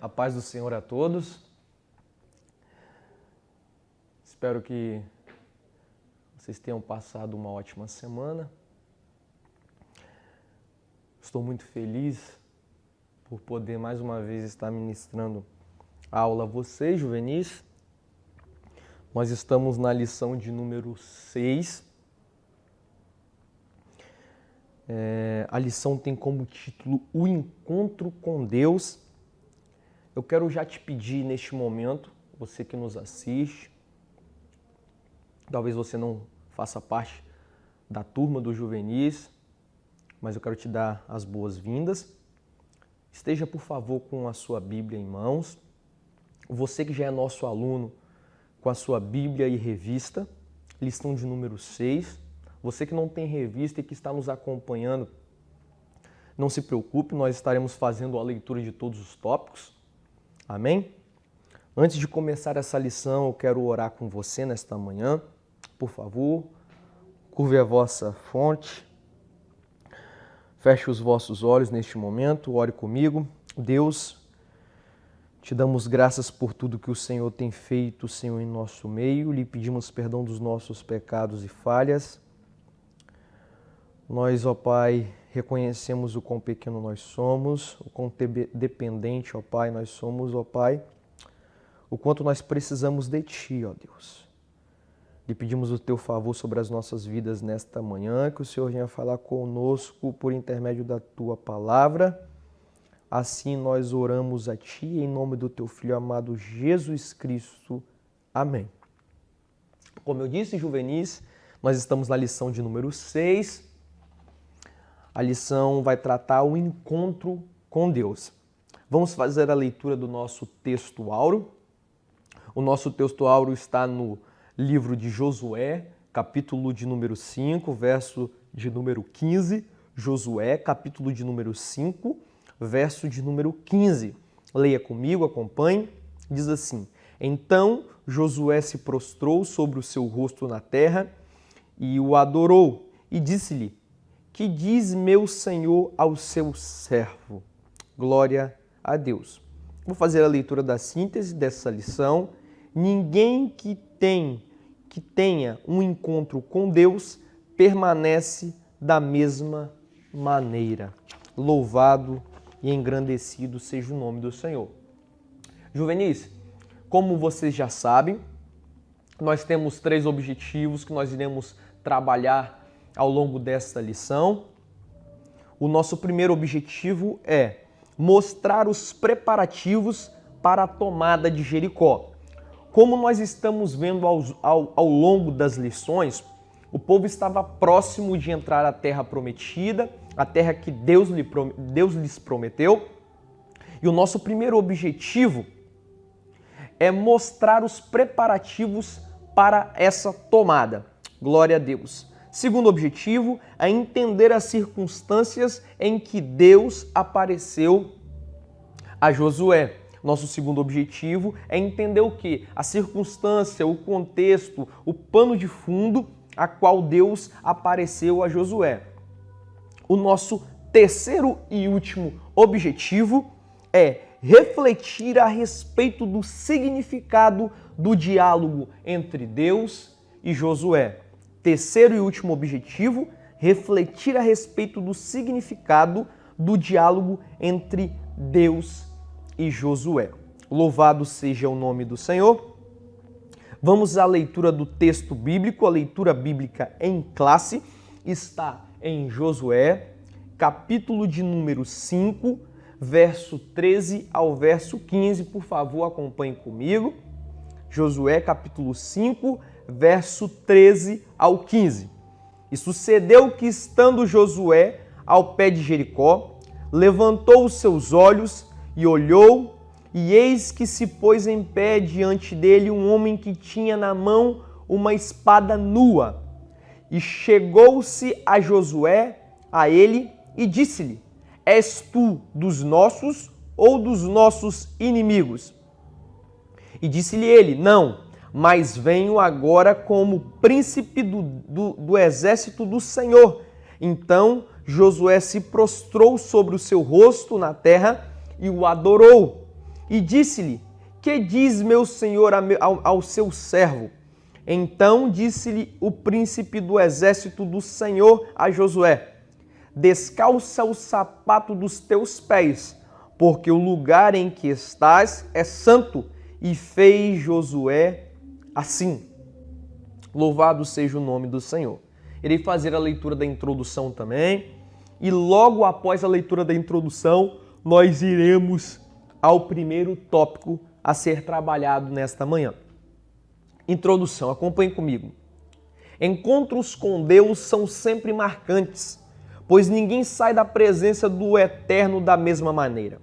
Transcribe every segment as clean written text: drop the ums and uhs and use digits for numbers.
A paz do Senhor a todos. Espero que vocês tenham passado uma ótima semana. Estou muito feliz por poder mais uma vez estar ministrando a aula a vocês, juvenis. Nós estamos na lição de número 6. A lição tem como título O Encontro com Deus. Eu quero já te pedir neste momento, você que nos assiste, talvez você não faça parte da turma dos juvenis, mas eu quero te dar as boas-vindas. Esteja, por favor, com a sua Bíblia em mãos. Você que já é nosso aluno, com a sua Bíblia e revista, lição de número 6. Você que não tem revista e que está nos acompanhando, não se preocupe, nós estaremos fazendo a leitura de todos os tópicos. Amém? Antes de começar essa lição, eu quero orar com você nesta manhã. Por favor, curve a vossa fronte, feche os vossos olhos neste momento, ore comigo. Deus, te damos graças por tudo que o Senhor tem feito, Senhor, em nosso meio. Lhe pedimos perdão dos nossos pecados e falhas. Nós, ó Pai, reconhecemos o quão pequeno nós somos, o quão dependente, ó Pai, nós somos, ó Pai, o quanto nós precisamos de Ti, ó Deus. Lhe pedimos o Teu favor sobre as nossas vidas nesta manhã, que o Senhor venha falar conosco por intermédio da Tua palavra. Assim nós oramos a Ti, em nome do Teu Filho amado Jesus Cristo. Amém. Como eu disse, juvenis, nós estamos na lição de número 6. A lição vai tratar o encontro com Deus. Vamos fazer a leitura do nosso texto áureo. O nosso texto áureo está no livro de Josué, capítulo de número 5, verso de número 15. Josué, capítulo de número 5, verso de número 15. Leia comigo, acompanhe. Diz assim: Então Josué se prostrou sobre o seu rosto na terra e o adorou e disse-lhe: Que diz meu Senhor ao seu servo? Glória a Deus. Vou fazer a leitura da síntese dessa lição. Ninguém que tenha um encontro com Deus permanece da mesma maneira. Louvado e engrandecido seja o nome do Senhor. Juvenis, como vocês já sabem, nós temos 3 objetivos que nós iremos trabalhar ao longo desta lição. O nosso primeiro objetivo é mostrar os preparativos para a tomada de Jericó. Como nós estamos vendo ao longo das lições, o povo estava próximo de entrar à terra prometida, a terra que Deus lhes prometeu. E o nosso primeiro objetivo é mostrar os preparativos para essa tomada. Glória a Deus. Segundo objetivo é entender as circunstâncias em que Deus apareceu a Josué. Nosso segundo objetivo é entender o quê? A circunstância, o contexto, o pano de fundo a qual Deus apareceu a Josué. O nosso terceiro e último objetivo é refletir a respeito do significado do diálogo entre Deus e Josué. Terceiro e último objetivo, refletir a respeito do significado do diálogo entre Deus e Josué. Louvado seja o nome do Senhor. Vamos à leitura do texto bíblico. A leitura bíblica em classe está em Josué, capítulo de número 5, verso 13 ao verso 15. Por favor, acompanhe comigo. Josué, capítulo 5, verso 13 ao 15. E sucedeu que, estando Josué ao pé de Jericó, levantou os seus olhos e olhou, e eis que se pôs em pé diante dele um homem que tinha na mão uma espada nua. E chegou-se a Josué, a ele, e disse-lhe: És tu dos nossos ou dos nossos inimigos? E disse-lhe ele: Não, mas venho agora como príncipe do exército do Senhor. Então Josué se prostrou sobre o seu rosto na terra e o adorou. e disse-lhe: que diz meu senhor ao seu servo? Então disse-lhe o príncipe do exército do Senhor a Josué: descalça o sapato dos teus pés, porque o lugar em que estás é santo. E fez Josué assim. Louvado seja o nome do Senhor. Irei fazer a leitura da introdução também. E logo após a leitura da introdução, nós iremos ao primeiro tópico a ser trabalhado nesta manhã. Introdução, acompanhe comigo. Encontros com Deus são sempre marcantes, pois ninguém sai da presença do Eterno da mesma maneira.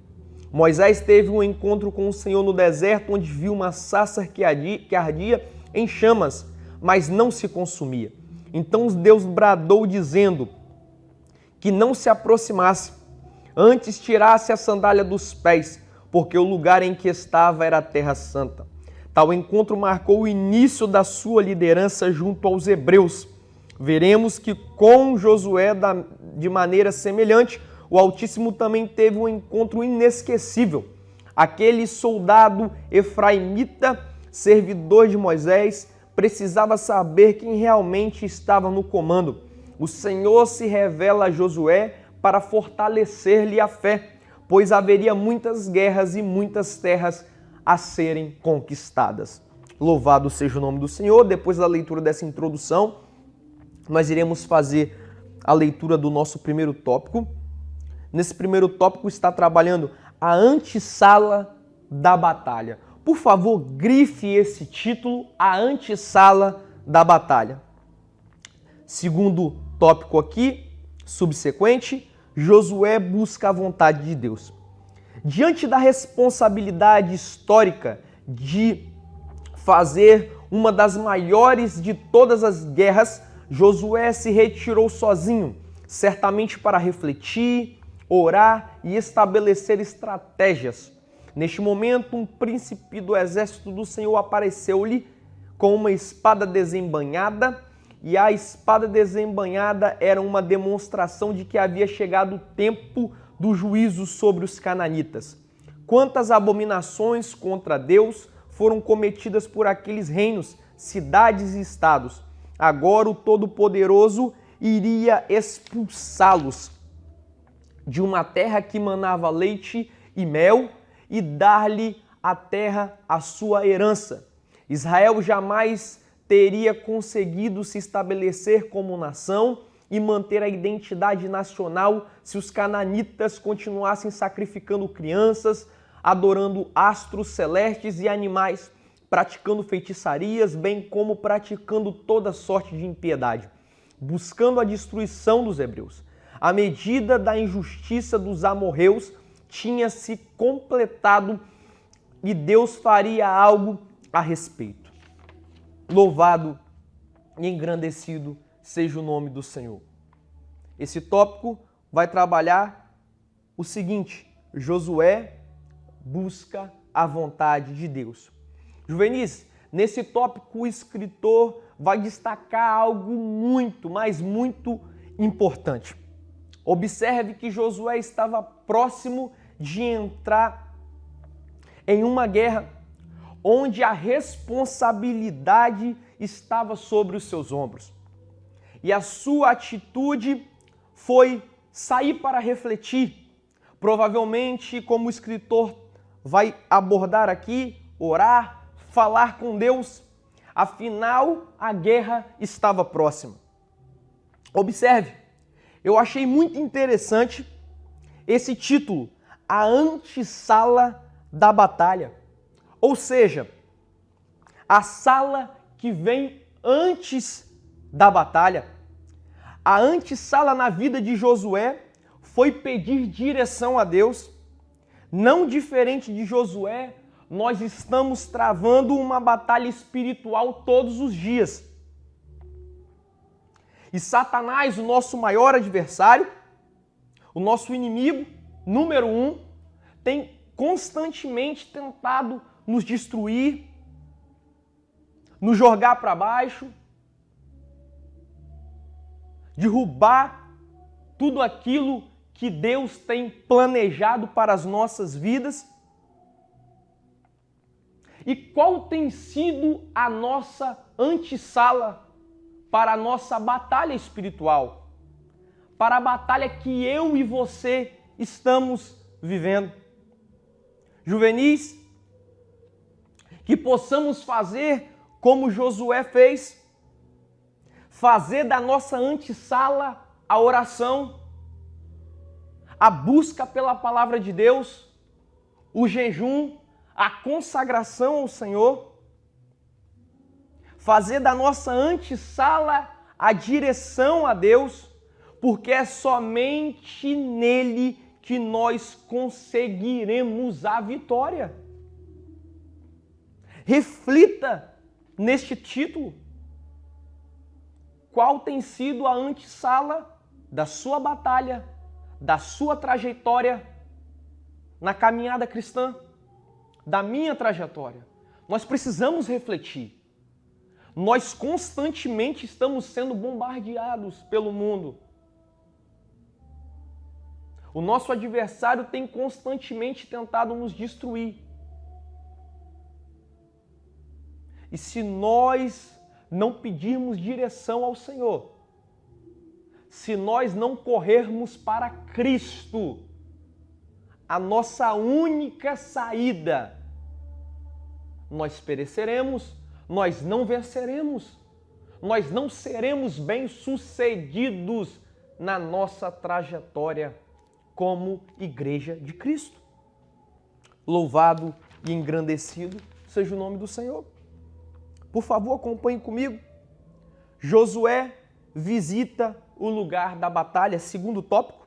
Moisés teve um encontro com o Senhor no deserto, onde viu uma sarça que ardia em chamas, mas não se consumia. Então Deus bradou dizendo que não se aproximasse, antes tirasse a sandália dos pés, porque o lugar em que estava era a terra santa. Tal encontro marcou o início da sua liderança junto aos hebreus. Veremos que com Josué, de maneira semelhante, o Altíssimo também teve um encontro inesquecível. Aquele soldado efraimita, servidor de Moisés, precisava saber quem realmente estava no comando. O Senhor se revela a Josué para fortalecer-lhe a fé, pois haveria muitas guerras e muitas terras a serem conquistadas. Louvado seja o nome do Senhor. Depois da leitura dessa introdução, nós iremos fazer a leitura do nosso primeiro tópico. Nesse primeiro tópico está trabalhando a antessala da batalha. Por favor, grife esse título, a antessala da batalha. Segundo tópico aqui, subsequente, Josué busca a vontade de Deus. Diante da responsabilidade histórica de fazer uma das maiores de todas as guerras, Josué se retirou sozinho, certamente para refletir, orar e estabelecer estratégias. Neste momento, um príncipe do exército do Senhor apareceu-lhe com uma espada desembainhada, e a espada desembainhada era uma demonstração de que havia chegado o tempo do juízo sobre os cananitas. Quantas abominações contra Deus foram cometidas por aqueles reinos, cidades e estados. Agora o Todo-Poderoso iria expulsá-los de uma terra que manava leite e mel e dar-lhe a terra a sua herança. Israel jamais teria conseguido se estabelecer como nação e manter a identidade nacional se os cananitas continuassem sacrificando crianças, adorando astros celestes e animais, praticando feitiçarias, bem como praticando toda sorte de impiedade, buscando a destruição dos hebreus. A medida da injustiça dos amorreus tinha se completado e Deus faria algo a respeito. Louvado e engrandecido seja o nome do Senhor. Esse tópico vai trabalhar o seguinte: Josué busca a vontade de Deus. Juvenis, nesse tópico o escritor vai destacar algo muito, mas muito importante. Observe que Josué estava próximo de entrar em uma guerra onde a responsabilidade estava sobre os seus ombros. E a sua atitude foi sair para refletir. Provavelmente, como o escritor vai abordar aqui, orar, falar com Deus. Afinal, a guerra estava próxima. Observe, eu achei muito interessante esse título, a antessala da batalha. Ou seja, a sala que vem antes da batalha. A antessala na vida de Josué foi pedir direção a Deus. Não diferente de Josué, nós estamos travando uma batalha espiritual todos os dias. E Satanás, o nosso maior adversário, o nosso inimigo número 1, tem constantemente tentado nos destruir, nos jogar para baixo, derrubar tudo aquilo que Deus tem planejado para as nossas vidas. E qual tem sido a nossa antessala para a nossa batalha espiritual? Para a batalha que eu e você estamos vivendo. Juvenis, que possamos fazer como Josué fez, fazer da nossa antessala a oração, a busca pela palavra de Deus, o jejum, a consagração ao Senhor, fazer da nossa antessala a direção a Deus, porque é somente nele que nós conseguiremos a vitória. Reflita neste título. Qual tem sido a antessala da sua batalha, da sua trajetória na caminhada cristã, da minha trajetória? Nós precisamos refletir. Nós constantemente estamos sendo bombardeados pelo mundo. O nosso adversário tem constantemente tentado nos destruir. E se nós não pedirmos direção ao Senhor, se nós não corrermos para Cristo, a nossa única saída, nós pereceremos, nós não venceremos, nós não seremos bem-sucedidos na nossa trajetória como Igreja de Cristo. Louvado e engrandecido seja o nome do Senhor. Por favor, acompanhe comigo. Josué visita o lugar da batalha, segundo tópico.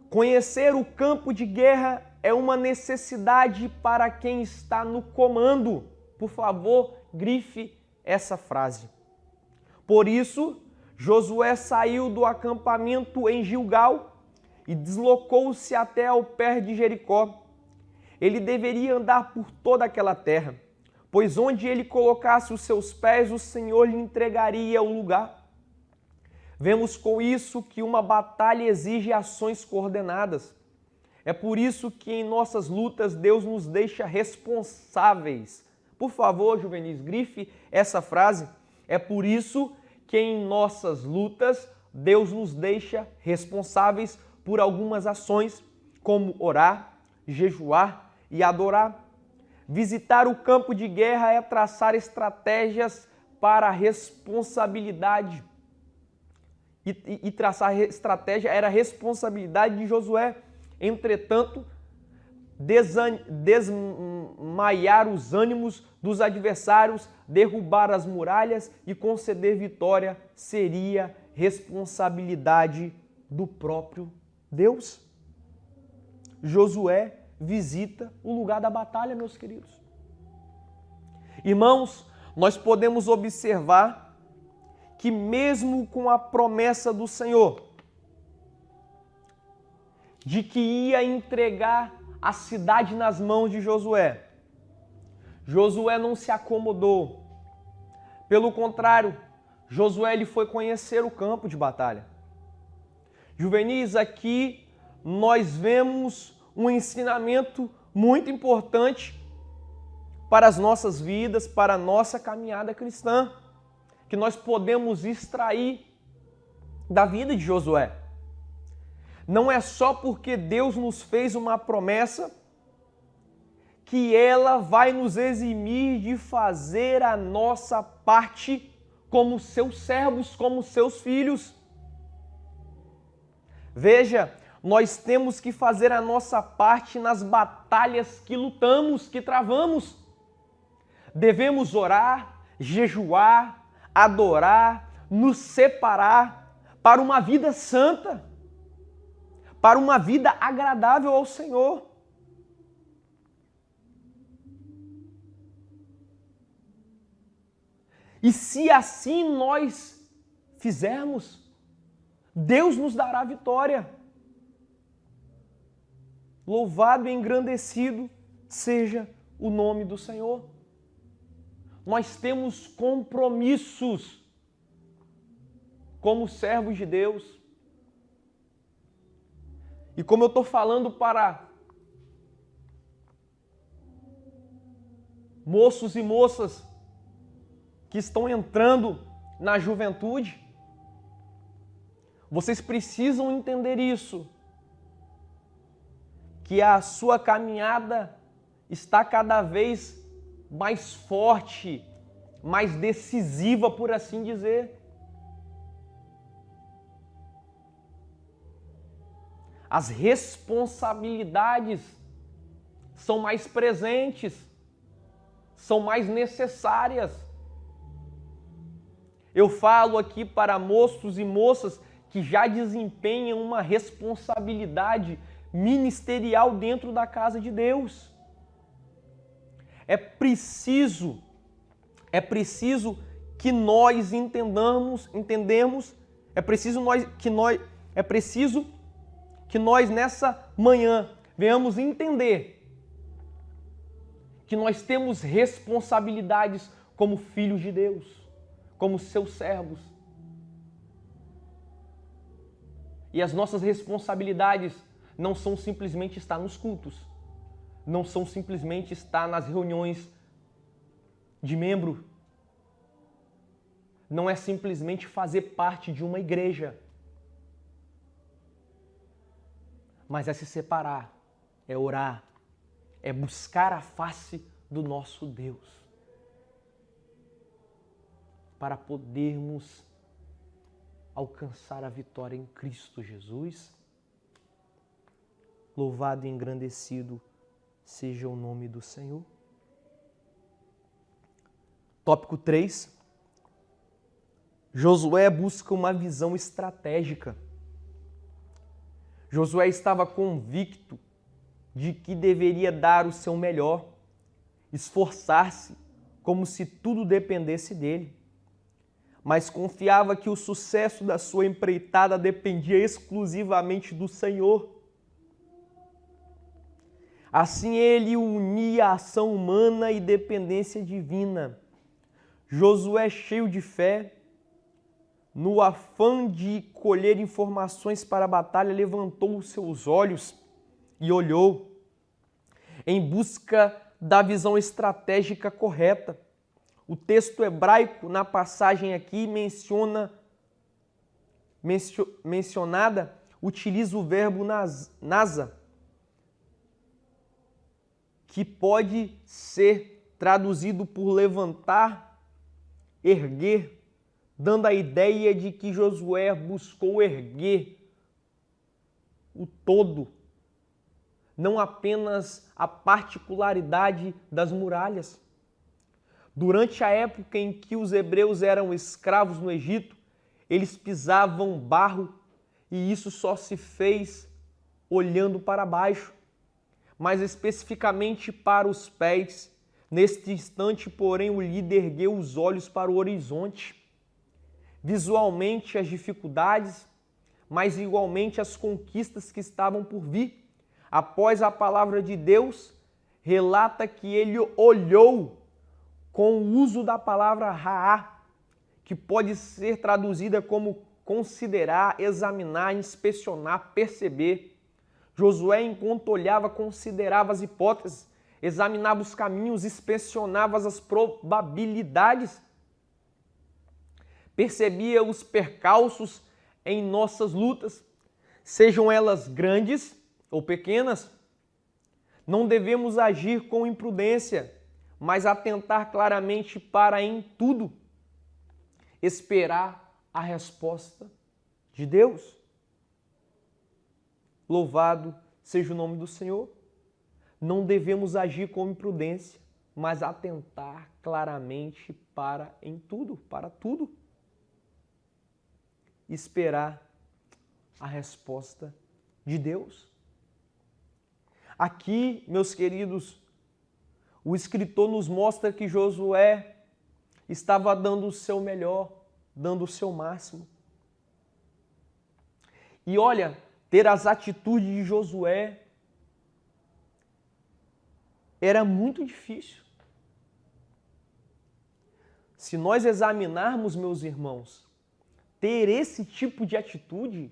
Conhecer o campo de guerra é uma necessidade para quem está no comando. Por favor, grife essa frase. Por isso, Josué saiu do acampamento em Gilgal e deslocou-se até ao pé de Jericó. Ele deveria andar por toda aquela terra, pois onde ele colocasse os seus pés, o Senhor lhe entregaria o lugar. Vemos com isso que uma batalha exige ações coordenadas. É por isso que em nossas lutas Deus nos deixa responsáveis. Por favor, Juvenis, grife essa frase. É por isso que em nossas lutas Deus nos deixa responsáveis por algumas ações, como orar, jejuar e adorar. Visitar o campo de guerra é traçar estratégias para a responsabilidade. E traçar estratégia era a responsabilidade de Josué. Entretanto, desmaiar os ânimos dos adversários, derrubar as muralhas e conceder vitória seria responsabilidade do próprio Deus. Josué visita o lugar da batalha, meus queridos. Irmãos, nós podemos observar que mesmo com a promessa do Senhor de que ia entregar a cidade nas mãos de Josué, Josué não se acomodou. Pelo contrário, Josué ele foi conhecer o campo de batalha. Juvenis, aqui nós vemos um ensinamento muito importante para as nossas vidas, para a nossa caminhada cristã, que nós podemos extrair da vida de Josué. Não é só porque Deus nos fez uma promessa que ela vai nos eximir de fazer a nossa parte como seus servos, como seus filhos. Veja, nós temos que fazer a nossa parte nas batalhas que lutamos, que travamos. Devemos orar, jejuar, adorar, nos separar para uma vida santa, para uma vida agradável ao Senhor. E se assim nós fizermos, Deus nos dará vitória. Louvado e engrandecido seja o nome do Senhor. Nós temos compromissos como servos de Deus. E como eu estou falando para moços e moças que estão entrando na juventude, vocês precisam entender isso, que a sua caminhada está cada vez mais forte, mais decisiva, por assim dizer. As responsabilidades são mais presentes, são mais necessárias. Eu falo aqui para moços e moças que já desempenham uma responsabilidade ministerial dentro da casa de Deus. É preciso que nós entendamos, é preciso que nós nessa manhã venhamos entender que nós temos responsabilidades como filhos de Deus, como seus servos. E as nossas responsabilidades não são simplesmente estar nos cultos, não são simplesmente estar nas reuniões de membro, não é simplesmente fazer parte de uma igreja, mas é se separar, é orar, é buscar a face do nosso Deus, para podermos alcançar a vitória em Cristo Jesus. Louvado e engrandecido seja o nome do Senhor. Tópico 3. Josué busca uma visão estratégica. Josué estava convicto de que deveria dar o seu melhor, esforçar-se como se tudo dependesse dele, mas confiava que o sucesso da sua empreitada dependia exclusivamente do Senhor. Assim ele unia a ação humana e dependência divina. Josué, cheio de fé, no afã de colher informações para a batalha, levantou os seus olhos e olhou em busca da visão estratégica correta. O texto hebraico na passagem aqui mencionada utiliza o verbo nasa, que pode ser traduzido por levantar, erguer, dando a ideia de que Josué buscou erguer o todo, não apenas a particularidade das muralhas. Durante a época em que os hebreus eram escravos no Egito, eles pisavam barro e isso só se fez olhando para baixo, mas especificamente para os pés. Neste instante, porém, o líder ergueu os olhos para o horizonte. Visualmente as dificuldades, mas igualmente as conquistas que estavam por vir. Após a palavra de Deus, relata que ele olhou com o uso da palavra ra'á, que pode ser traduzida como considerar, examinar, inspecionar, perceber. Josué, enquanto olhava, considerava as hipóteses, examinava os caminhos, inspecionava as probabilidades, percebia os percalços em nossas lutas, sejam elas grandes ou pequenas. Não devemos agir com imprudência, mas atentar claramente para, em tudo, esperar a resposta de Deus. Louvado seja o nome do Senhor. Não devemos agir com imprudência, mas atentar claramente para, em tudo, para tudo, esperar a resposta de Deus. Aqui, meus queridos, o escritor nos mostra que Josué estava dando o seu melhor, dando o seu máximo. E olha, ter as atitudes de Josué era muito difícil. Se nós examinarmos, meus irmãos, ter esse tipo de atitude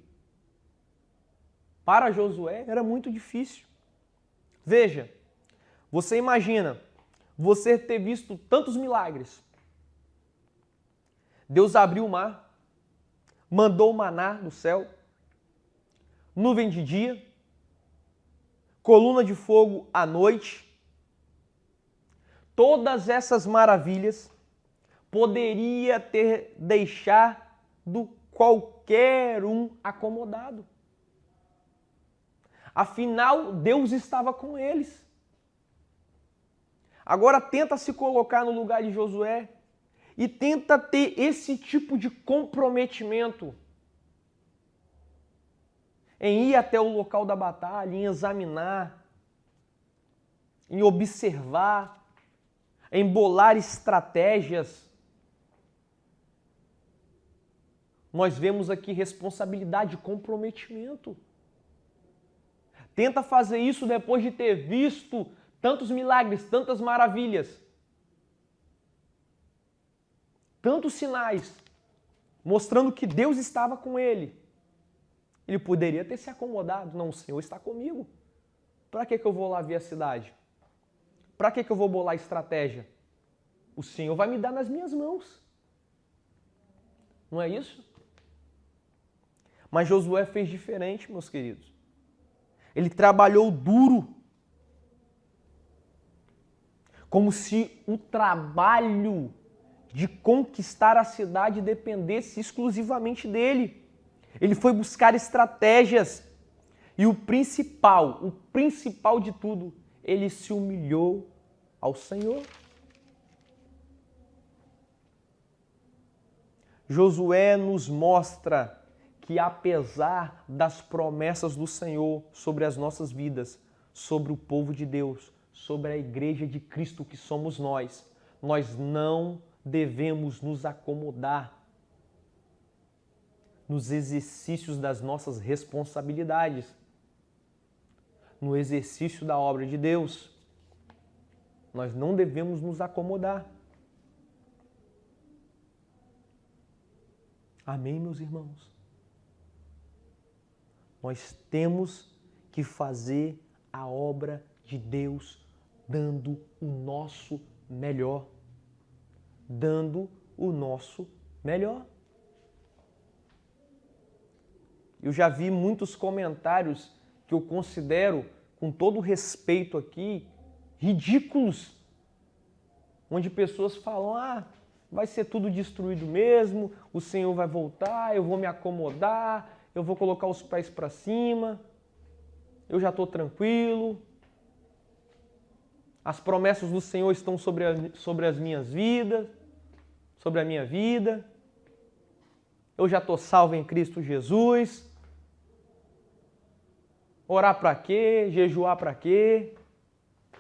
para Josué era muito difícil. Veja, você imagina, você ter visto tantos milagres. Deus abriu o mar, mandou o maná do céu, nuvem de dia, coluna de fogo à noite. Todas essas maravilhas poderia ter deixado qualquer um acomodado. Afinal, Deus estava com eles. Agora tenta se colocar no lugar de Josué e tenta ter esse tipo de comprometimento em ir até o local da batalha, em examinar, em observar, em bolar estratégias. Nós vemos aqui responsabilidade e comprometimento. Tenta fazer isso depois de ter visto tantos milagres, tantas maravilhas, tantos sinais, mostrando que Deus estava com ele. Ele poderia ter se acomodado. Não, o Senhor está comigo. Para que eu vou lá ver a cidade? Para que eu vou bolar estratégia? O Senhor vai me dar nas minhas mãos. Não é isso? Mas Josué fez diferente, meus queridos. Ele trabalhou duro, como se o trabalho de conquistar a cidade dependesse exclusivamente dele. Ele foi buscar estratégias e o principal de tudo, ele se humilhou ao Senhor. Josué nos mostra que apesar das promessas do Senhor sobre as nossas vidas, sobre o povo de Deus, sobre a igreja de Cristo que somos nós não devemos nos acomodar nos exercícios das nossas responsabilidades, no exercício da obra de Deus. Nós não devemos nos acomodar. Amém, meus irmãos? Nós temos que fazer a obra de Deus dando o nosso melhor. Dando o nosso melhor. Eu já vi muitos comentários que eu considero, com todo respeito aqui, ridículos. Onde pessoas falam, vai ser tudo destruído mesmo, o Senhor vai voltar, eu vou me acomodar, eu vou colocar os pés para cima, eu já estou tranquilo. As promessas do Senhor estão sobre as minhas vidas, sobre a minha vida. Eu já estou salvo em Cristo Jesus. Orar para quê? Jejuar para quê?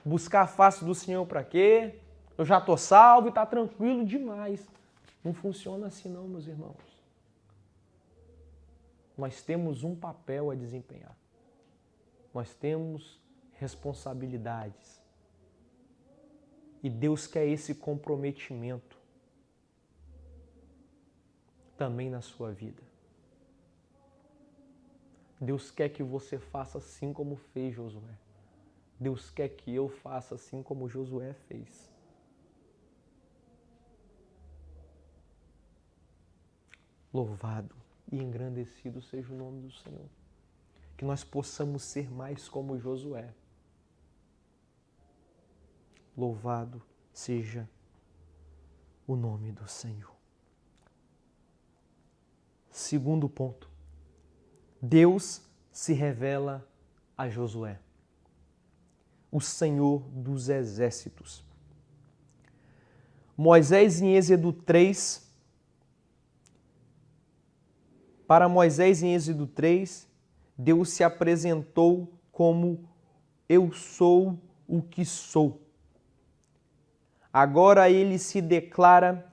Buscar a face do Senhor para quê? Eu já estou salvo e está tranquilo demais. Não funciona assim não, meus irmãos. Nós temos um papel a desempenhar. Nós temos responsabilidades. E Deus quer esse comprometimento também na sua vida. Deus quer que você faça assim como fez Josué. Deus quer que eu faça assim como Josué fez. Louvado e engrandecido seja o nome do Senhor. Que nós possamos ser mais como Josué. Louvado seja o nome do Senhor. Segundo ponto. Deus se revela a Josué, o Senhor dos exércitos. Moisés em Êxodo 3, para Moisés em Êxodo 3, Deus se apresentou como eu sou o que sou. Agora ele se declara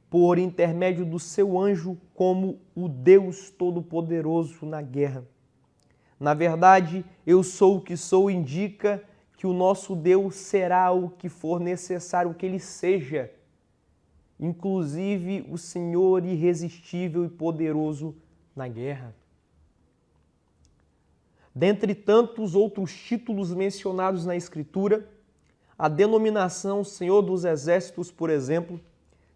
por intermédio do seu anjo como o Deus Todo-Poderoso na guerra. Na verdade, eu sou o que sou indica que o nosso Deus será o que for necessário que ele seja, inclusive o Senhor irresistível e poderoso na guerra. Dentre tantos outros títulos mencionados na Escritura, a denominação Senhor dos Exércitos, por exemplo,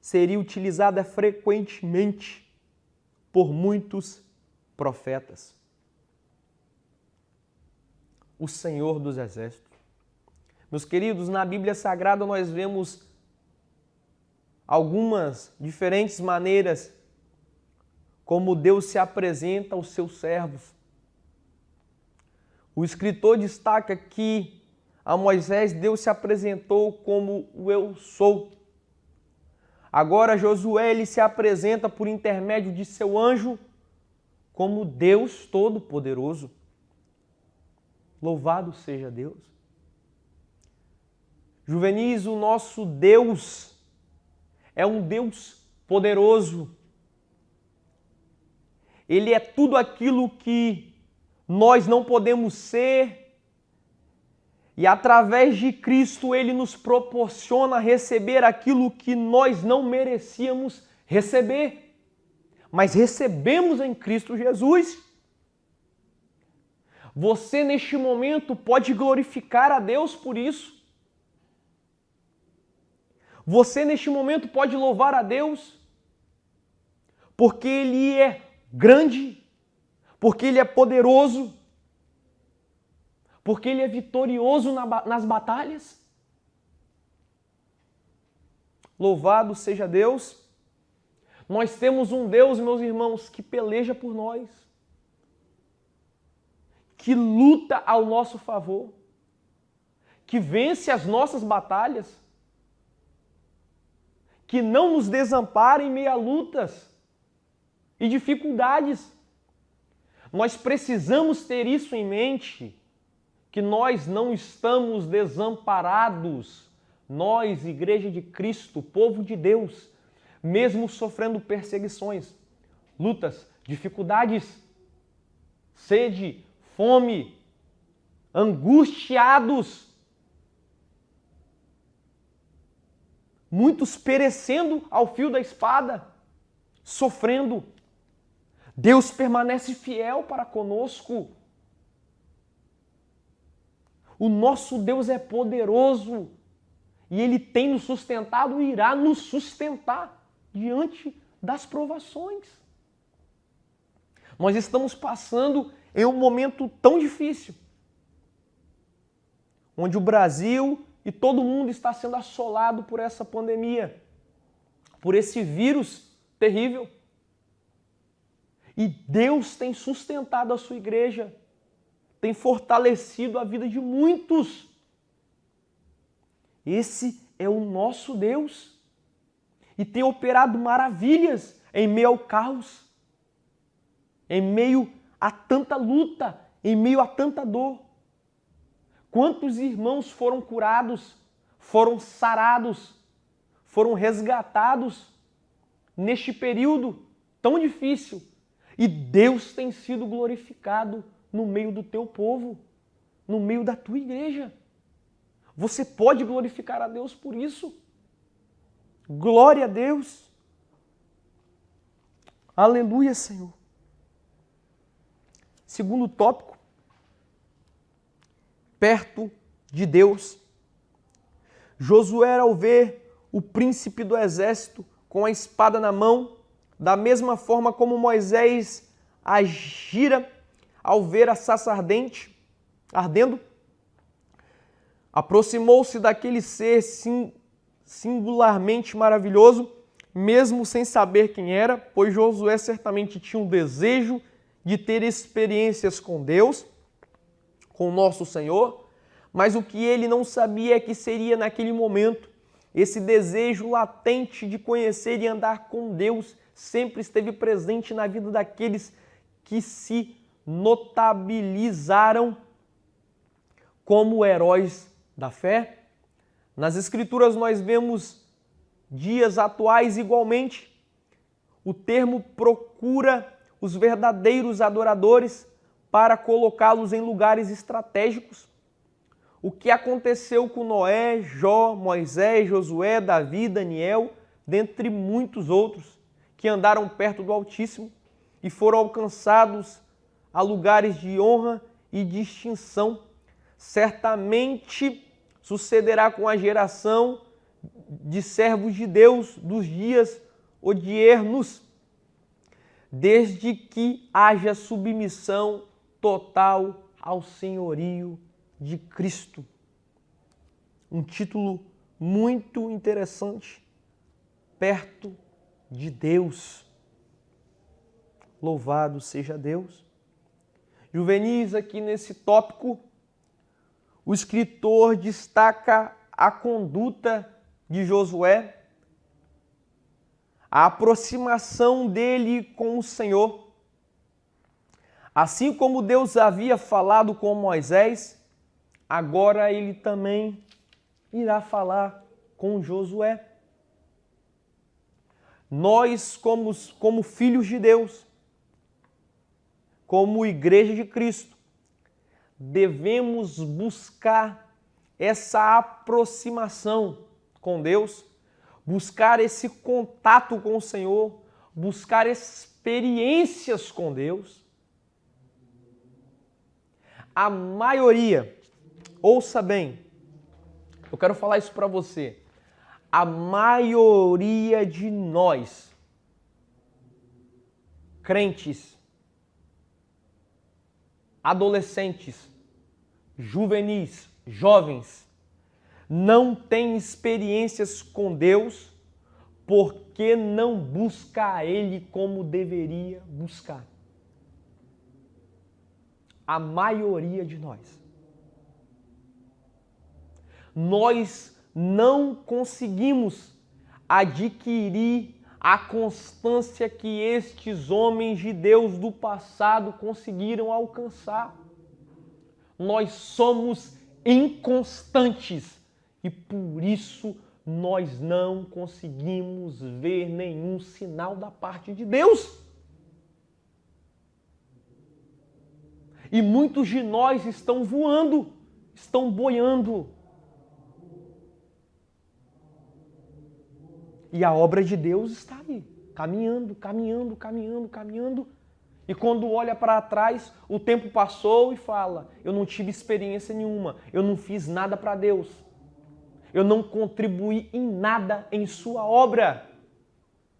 seria utilizada frequentemente por muitos profetas. O Senhor dos Exércitos. Meus queridos, na Bíblia Sagrada nós vemos algumas diferentes maneiras como Deus se apresenta aos seus servos. O escritor destaca que a Moisés Deus se apresentou como o Eu Sou. Agora Josué ele se apresenta por intermédio de seu anjo como Deus Todo-Poderoso. Louvado seja Deus. Juvenis, o nosso Deus é um Deus poderoso. Ele é tudo aquilo que nós não podemos ser. E através de Cristo, Ele nos proporciona receber aquilo que nós não merecíamos receber. Mas recebemos em Cristo Jesus. Você, neste momento, pode glorificar a Deus por isso. Você, neste momento, pode louvar a Deus porque Ele é grande, porque Ele é poderoso, porque Ele é vitorioso nas batalhas. Louvado seja Deus. Nós temos um Deus, meus irmãos, que peleja por nós, que luta ao nosso favor, que vence as nossas batalhas, que não nos desampara em meio a lutas e dificuldades. Nós precisamos ter isso em mente, que nós não estamos desamparados. Nós, Igreja de Cristo, povo de Deus, mesmo sofrendo perseguições, lutas, dificuldades, sede, fome, angustiados, muitos perecendo ao fio da espada, sofrendo, Deus permanece fiel para conosco. O nosso Deus é poderoso e Ele tem nos sustentado e irá nos sustentar diante das provações. Nós estamos passando em um momento tão difícil, onde o Brasil e todo mundo está sendo assolado por essa pandemia, por esse vírus terrível. E Deus tem sustentado a sua igreja, tem fortalecido a vida de muitos. Esse é o nosso Deus e tem operado maravilhas em meio ao caos, em meio a tanta luta, em meio a tanta dor. Quantos irmãos foram curados, foram sarados, foram resgatados neste período tão difícil? E Deus tem sido glorificado no meio do teu povo, no meio da tua igreja. Você pode glorificar a Deus por isso. Glória a Deus. Aleluia, Senhor. Segundo tópico, perto de Deus. Josué, ao ver o príncipe do exército com a espada na mão, da mesma forma como Moisés agira ao ver a sarça ardendo, aproximou-se daquele ser singularmente maravilhoso, mesmo sem saber quem era, pois Josué certamente tinha um desejo de ter experiências com Deus, com o nosso Senhor, mas o que ele não sabia é que seria naquele momento. Esse desejo latente de conhecer e andar com Deus sempre esteve presente na vida daqueles que se notabilizaram como heróis da fé. Nas Escrituras nós vemos dias atuais igualmente. O termo procura os verdadeiros adoradores para colocá-los em lugares estratégicos. O que aconteceu com Noé, Jó, Moisés, Josué, Davi, Daniel, dentre muitos outros que andaram perto do Altíssimo e foram alcançados a lugares de honra e distinção. Certamente sucederá com a geração de servos de Deus dos dias odiernos, desde que haja submissão total ao senhorio de Cristo. Um título muito interessante, perto de Deus. Louvado seja Deus. Juvenis, aqui nesse tópico, o escritor destaca a conduta de Josué, a aproximação dele com o Senhor. Assim como Deus havia falado com Moisés, agora ele também irá falar com Josué. Nós, como filhos de Deus, como igreja de Cristo, devemos buscar essa aproximação com Deus, buscar esse contato com o Senhor, buscar experiências com Deus. A maioria, ouça bem, eu quero falar isso para você, a maioria de nós, crentes, adolescentes, juvenis, jovens, não tem experiências com Deus porque não busca a Ele como deveria buscar. A maioria de nós. Nós não conseguimos adquirir a constância que estes homens de Deus do passado conseguiram alcançar. Nós somos inconstantes e por isso nós não conseguimos ver nenhum sinal da parte de Deus. E muitos de nós estão voando, estão boiando. E a obra de Deus está aí, caminhando, caminhando, caminhando, caminhando. E quando olha para trás, o tempo passou e fala, eu não tive experiência nenhuma, eu não fiz nada para Deus. Eu não contribuí em nada em sua obra.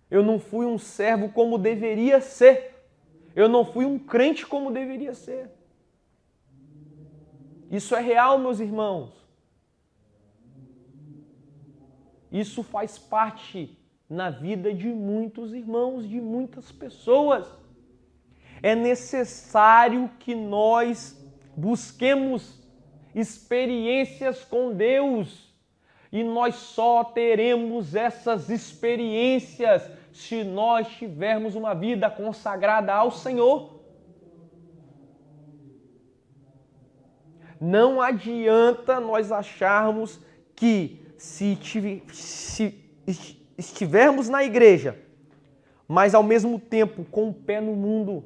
Eu não fui um servo como deveria ser. Eu não fui um crente como deveria ser. Isso é real, meus irmãos. Isso faz parte na vida de muitos irmãos, de muitas pessoas. É necessário que nós busquemos experiências com Deus. E nós só teremos essas experiências se nós tivermos uma vida consagrada ao Senhor. Não adianta nós acharmos que se estivermos na igreja, mas ao mesmo tempo com o pé no mundo,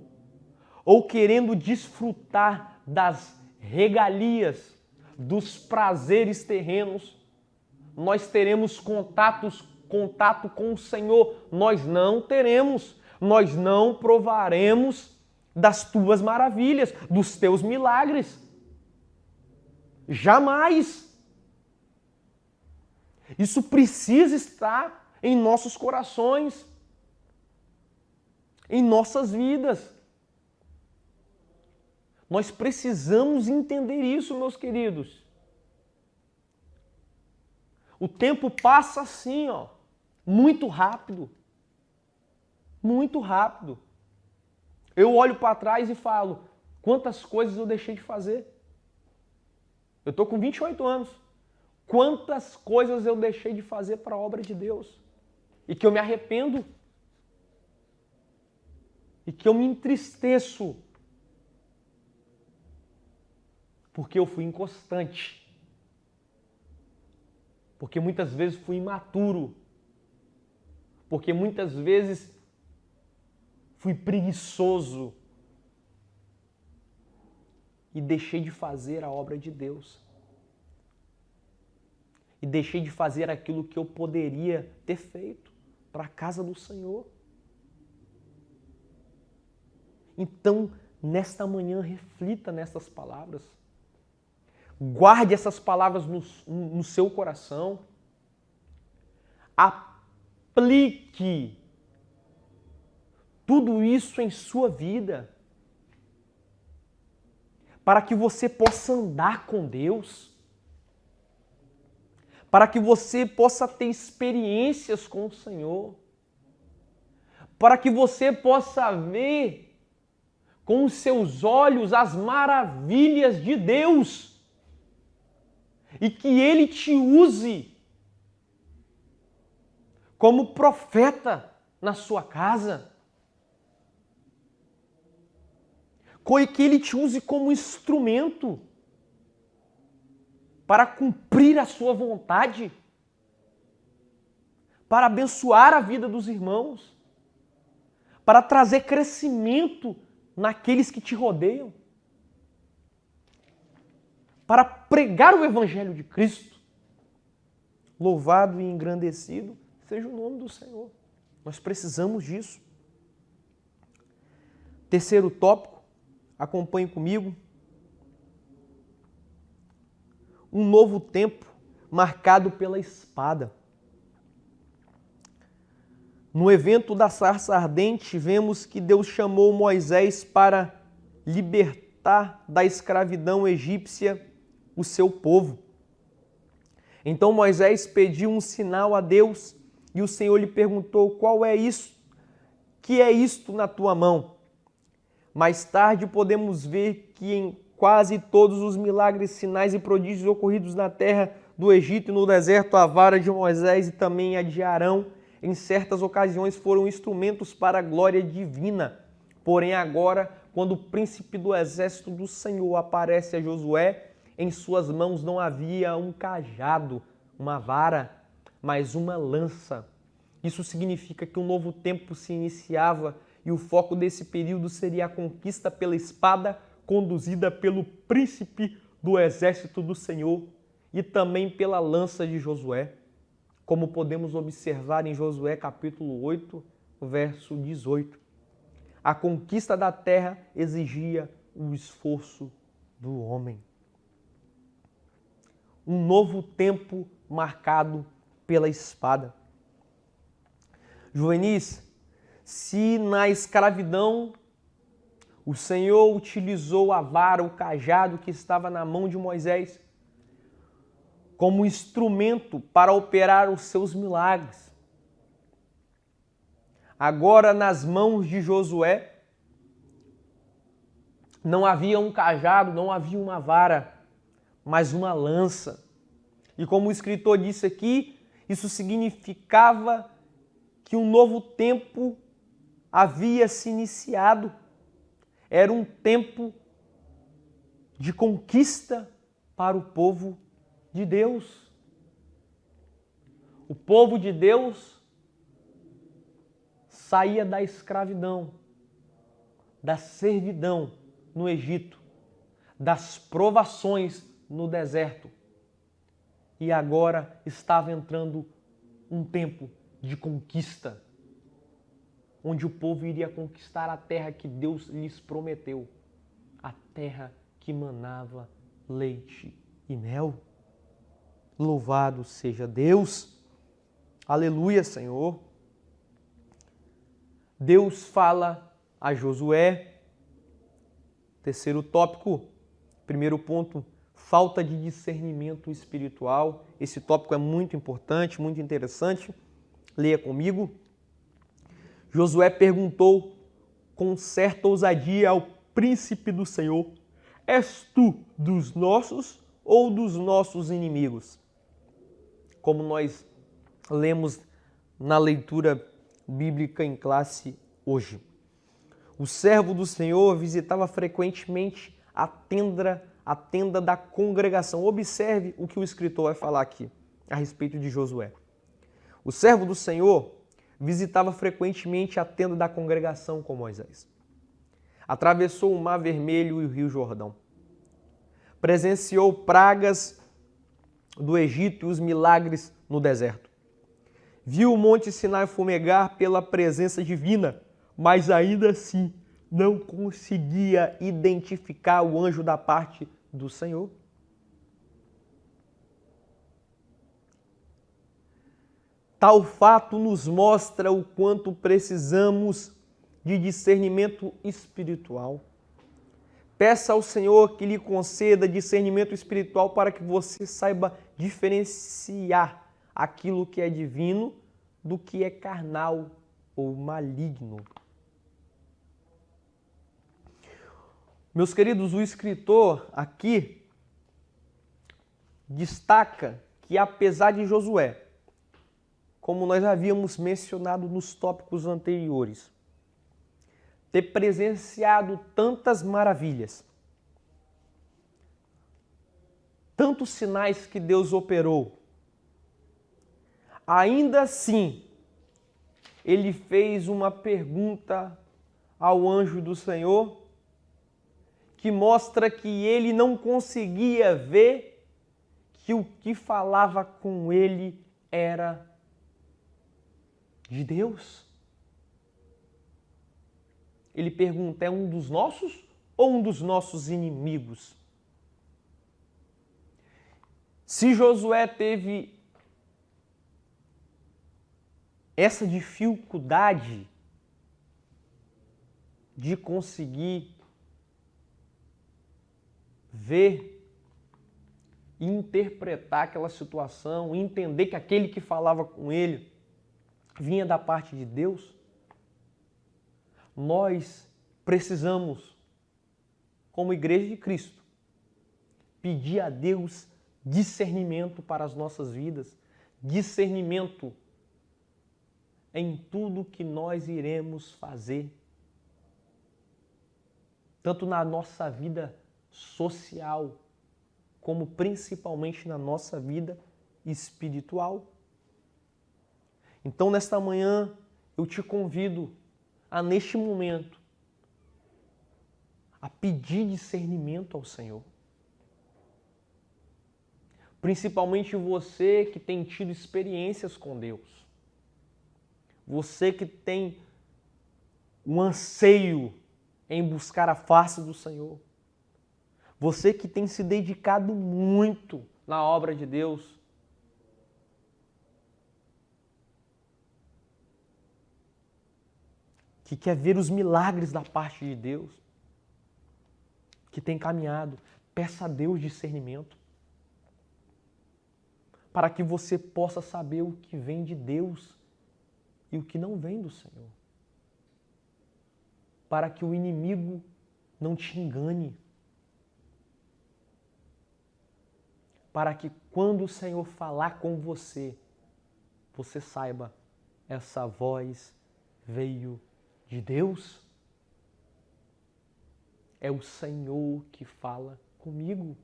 ou querendo desfrutar das regalias, dos prazeres terrenos, nós teremos contato com o Senhor. Nós não teremos, nós não provaremos das tuas maravilhas, dos teus milagres. Jamais. Isso precisa estar em nossos corações, em nossas vidas. Nós precisamos entender isso, meus queridos. O tempo passa assim, ó, muito rápido. Muito rápido. Eu olho para trás e falo, quantas coisas eu deixei de fazer. Eu estou com 28 anos. Quantas coisas eu deixei de fazer para a obra de Deus. E que eu me arrependo. E que eu me entristeço. Porque eu fui inconstante. Porque muitas vezes fui imaturo. Porque muitas vezes fui preguiçoso. E deixei de fazer a obra de Deus. E deixei de fazer aquilo que eu poderia ter feito para a casa do Senhor. Então, nesta manhã, reflita nessas palavras. Guarde essas palavras no seu coração. Aplique tudo isso em sua vida, para que você possa andar com Deus, para que você possa ter experiências com o Senhor, para que você possa ver com os seus olhos as maravilhas de Deus e que Ele te use como profeta na sua casa, que Ele te use como instrumento para cumprir a sua vontade, para abençoar a vida dos irmãos, para trazer crescimento naqueles que te rodeiam, para pregar o Evangelho de Cristo. Louvado e engrandecido seja o nome do Senhor. Nós precisamos disso. Terceiro tópico, acompanhe comigo. Um novo tempo marcado pela espada. No evento da sarça ardente, vemos que Deus chamou Moisés para libertar da escravidão egípcia o seu povo. Então Moisés pediu um sinal a Deus e o Senhor lhe perguntou: qual é isso? Que é isto na tua mão? Mais tarde podemos ver que em quase todos os milagres, sinais e prodígios ocorridos na terra do Egito e no deserto, a vara de Moisés e também a de Arão, em certas ocasiões, foram instrumentos para a glória divina. Porém agora, quando o príncipe do exército do Senhor aparece a Josué, em suas mãos não havia um cajado, uma vara, mas uma lança. Isso significa que um novo tempo se iniciava e o foco desse período seria a conquista pela espada conduzida pelo príncipe do exército do Senhor e também pela lança de Josué, como podemos observar em Josué capítulo 8, verso 18. A conquista da terra exigia o esforço do homem. Um novo tempo marcado pela espada. Juvenis, se na escravidão o Senhor utilizou a vara, o cajado que estava na mão de Moisés como instrumento para operar os seus milagres, agora nas mãos de Josué não havia um cajado, não havia uma vara, mas uma lança. E como o escritor disse aqui, isso significava que um novo tempo havia se iniciado. Era um tempo de conquista para o povo de Deus. O povo de Deus saía da escravidão, da servidão no Egito, das provações no deserto. E agora estava entrando um tempo de conquista, onde o povo iria conquistar a terra que Deus lhes prometeu, a terra que manava leite e mel. Louvado seja Deus! Aleluia, Senhor! Deus fala a Josué. Terceiro tópico, primeiro ponto, falta de discernimento espiritual. Esse tópico é muito importante, muito interessante. Leia comigo. Josué perguntou com certa ousadia ao príncipe do Senhor: és tu dos nossos ou dos nossos inimigos? Como nós lemos na leitura bíblica em classe hoje. O servo do Senhor visitava frequentemente a tenda da congregação. Observe o que o escritor vai falar aqui a respeito de Josué. O servo do Senhor visitava frequentemente a tenda da congregação com Moisés. Atravessou o Mar Vermelho e o Rio Jordão. Presenciou pragas do Egito e os milagres no deserto. Viu o Monte Sinai fumegar pela presença divina, mas ainda assim não conseguia identificar o anjo da parte do Senhor. Tal fato nos mostra o quanto precisamos de discernimento espiritual. Peça ao Senhor que lhe conceda discernimento espiritual para que você saiba diferenciar aquilo que é divino do que é carnal ou maligno. Meus queridos, o escritor aqui destaca que apesar de Josué, como nós havíamos mencionado nos tópicos anteriores, ter presenciado tantas maravilhas, tantos sinais que Deus operou, ainda assim, ele fez uma pergunta ao anjo do Senhor que mostra que ele não conseguia ver que o que falava com ele era de Deus. Ele pergunta, é um dos nossos ou um dos nossos inimigos? Se Josué teve essa dificuldade de conseguir ver e interpretar aquela situação, entender que aquele que falava com ele vinha da parte de Deus, nós precisamos, como Igreja de Cristo, pedir a Deus discernimento para as nossas vidas, discernimento em tudo que nós iremos fazer, tanto na nossa vida social, como principalmente na nossa vida espiritual. Então, nesta manhã, eu te convido a, neste momento, a pedir discernimento ao Senhor. Principalmente você que tem tido experiências com Deus. Você que tem um anseio em buscar a face do Senhor. Você que tem se dedicado muito na obra de Deus. Que quer ver os milagres da parte de Deus, que tem caminhado, peça a Deus discernimento, para que você possa saber o que vem de Deus e o que não vem do Senhor. Para que o inimigo não te engane. Para que quando o Senhor falar com você, você saiba, essa voz veio de Deus, é o Senhor que fala comigo.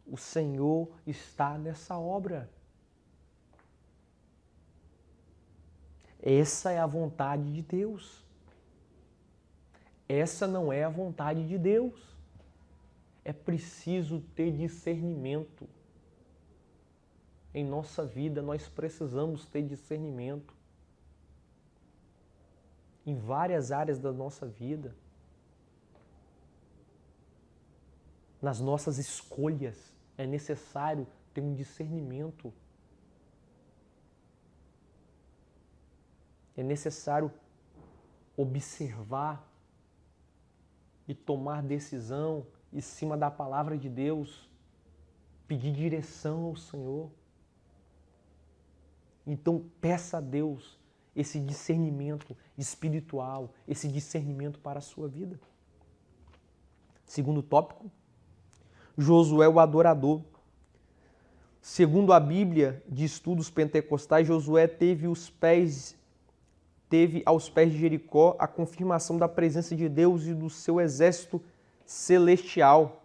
O Senhor está nessa obra. Essa é a vontade de Deus. Essa não é a vontade de Deus. É preciso ter discernimento. Em nossa vida, nós precisamos ter discernimento. Em várias áreas da nossa vida. Nas nossas escolhas, é necessário ter um discernimento. É necessário observar e tomar decisão em cima da palavra de Deus, pedir direção ao Senhor. Então, peça a Deus esse discernimento espiritual, esse discernimento para a sua vida. Segundo tópico, Josué o adorador. Segundo a Bíblia de Estudos Pentecostais, Josué teve aos pés de Jericó a confirmação da presença de Deus e do seu exército celestial.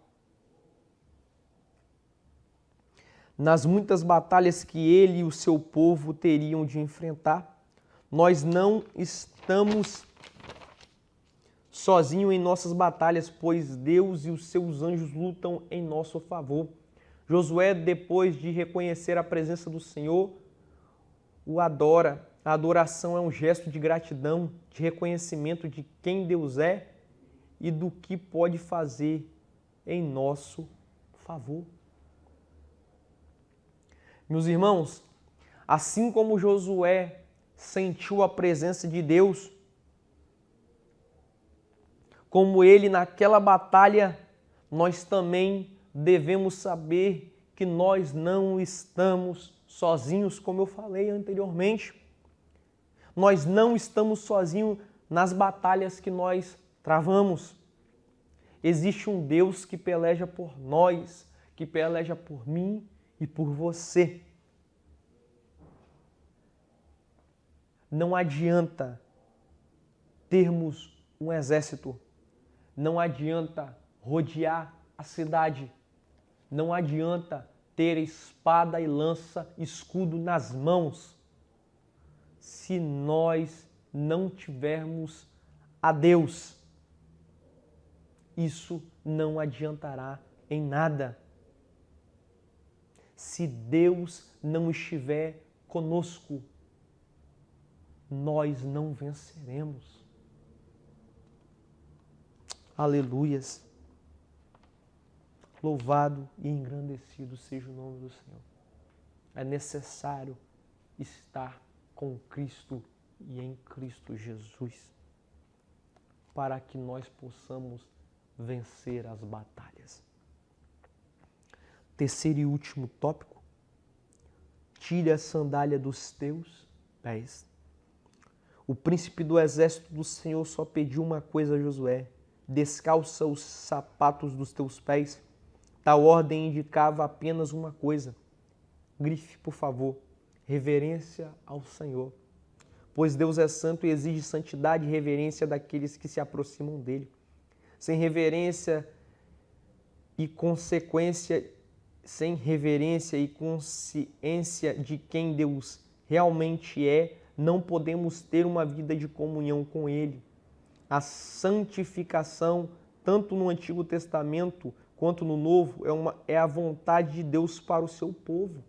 Nas muitas batalhas que ele e o seu povo teriam de enfrentar, nós não estamos sozinhos em nossas batalhas, pois Deus e os seus anjos lutam em nosso favor. Josué, depois de reconhecer a presença do Senhor, o adora. A adoração é um gesto de gratidão, de reconhecimento de quem Deus é e do que pode fazer em nosso favor. Meus irmãos, assim como Josué sentiu a presença de Deus, como ele naquela batalha, nós também devemos saber que nós não estamos sozinhos, como eu falei anteriormente. Nós não estamos sozinhos nas batalhas que nós travamos. Existe um Deus que peleja por nós, que peleja por mim e por você. Não adianta termos um exército, não adianta rodear a cidade, não adianta ter espada e lança, escudo nas mãos, se nós não tivermos a Deus. Isso não adiantará em nada. Se Deus não estiver conosco, nós não venceremos. Aleluias. Louvado e engrandecido seja o nome do Senhor. É necessário estar com Cristo e em Cristo Jesus para que nós possamos vencer as batalhas. Terceiro e último tópico: tire a sandália dos teus pés. O príncipe do exército do Senhor só pediu uma coisa a Josué: descalça os sapatos dos teus pés. Tal ordem indicava apenas uma coisa. Grife, por favor, reverência ao Senhor. Pois Deus é santo e exige santidade e reverência daqueles que se aproximam dele. Sem reverência e consciência de quem Deus realmente é, não podemos ter uma vida de comunhão com Ele. A santificação, tanto no Antigo Testamento quanto no Novo, é a vontade de Deus para o seu povo.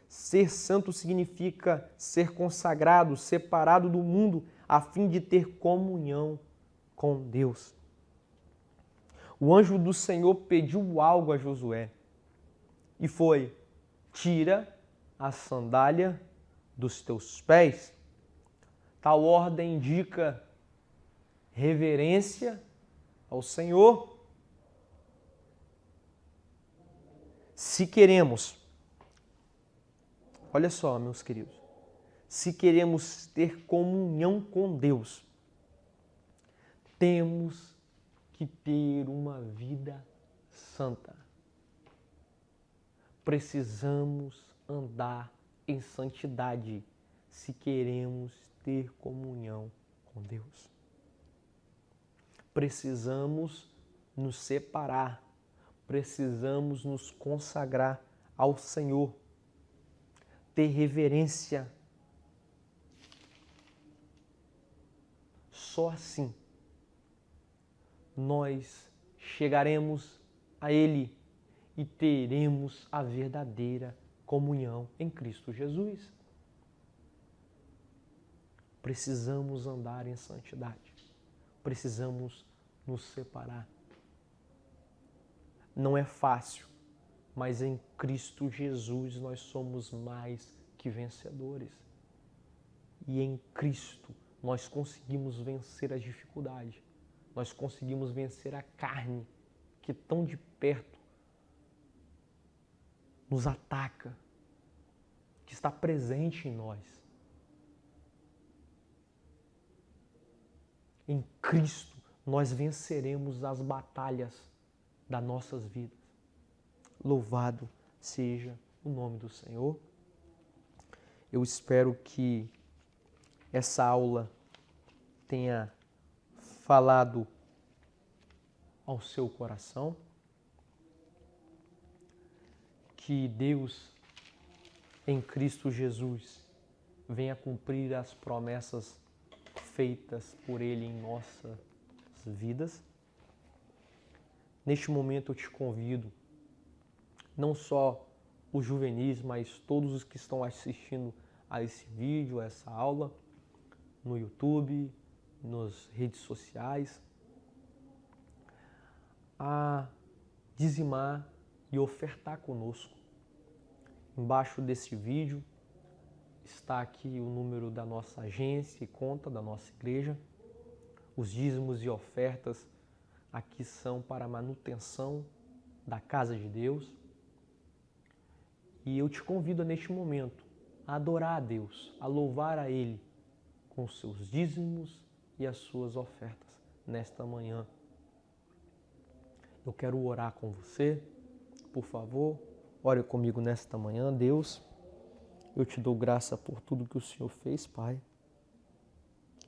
Ser santo significa ser consagrado, separado do mundo, a fim de ter comunhão com Deus. O anjo do Senhor pediu algo a Josué e foi: tira a sandália dos teus pés. Tal ordem indica reverência ao Senhor. Se queremos, olha só, meus queridos, se queremos ter comunhão com Deus, temos que ter uma vida santa. Precisamos andar em santidade se queremos ter comunhão com Deus. Precisamos nos separar, precisamos nos consagrar ao Senhor, ter reverência. Só assim nós chegaremos a Ele e teremos a verdadeira comunhão em Cristo Jesus. Precisamos andar em santidade. Precisamos nos separar. Não é fácil, mas em Cristo Jesus nós somos mais que vencedores. E em Cristo nós conseguimos vencer as dificuldades. Nós conseguimos vencer a carne que tão de perto nos ataca, que está presente em nós. Em Cristo nós venceremos as batalhas das nossas vidas. Louvado seja o nome do Senhor. Eu espero que essa aula tenha falado ao seu coração, que Deus em Cristo Jesus venha cumprir as promessas feitas por Ele em nossas vidas. Neste momento eu te convido, não só os juvenis, mas todos os que estão assistindo a esse vídeo, a essa aula, no YouTube, nas redes sociais, a dizimar e ofertar conosco. Embaixo desse vídeo está aqui o número da nossa agência e conta da nossa igreja. Os dízimos e ofertas aqui são para a manutenção da casa de Deus. E eu te convido neste momento a adorar a Deus, a louvar a Ele com os seus dízimos e as suas ofertas nesta manhã. Eu quero orar com você. Por favor, ore comigo nesta manhã. Deus, eu te dou graça por tudo que o Senhor fez, Pai.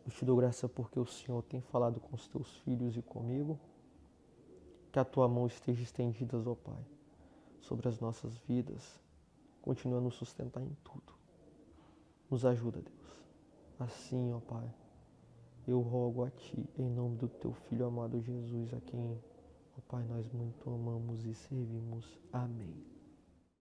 Eu te dou graça porque o Senhor tem falado com os teus filhos e comigo. Que a tua mão esteja estendida, ó Pai, sobre as nossas vidas. Continua a nos sustentar em tudo. Nos ajuda, Deus. Assim, ó Pai, eu rogo a Ti, em nome do Teu Filho amado Jesus, a quem, ó Pai, nós muito amamos e servimos. Amém.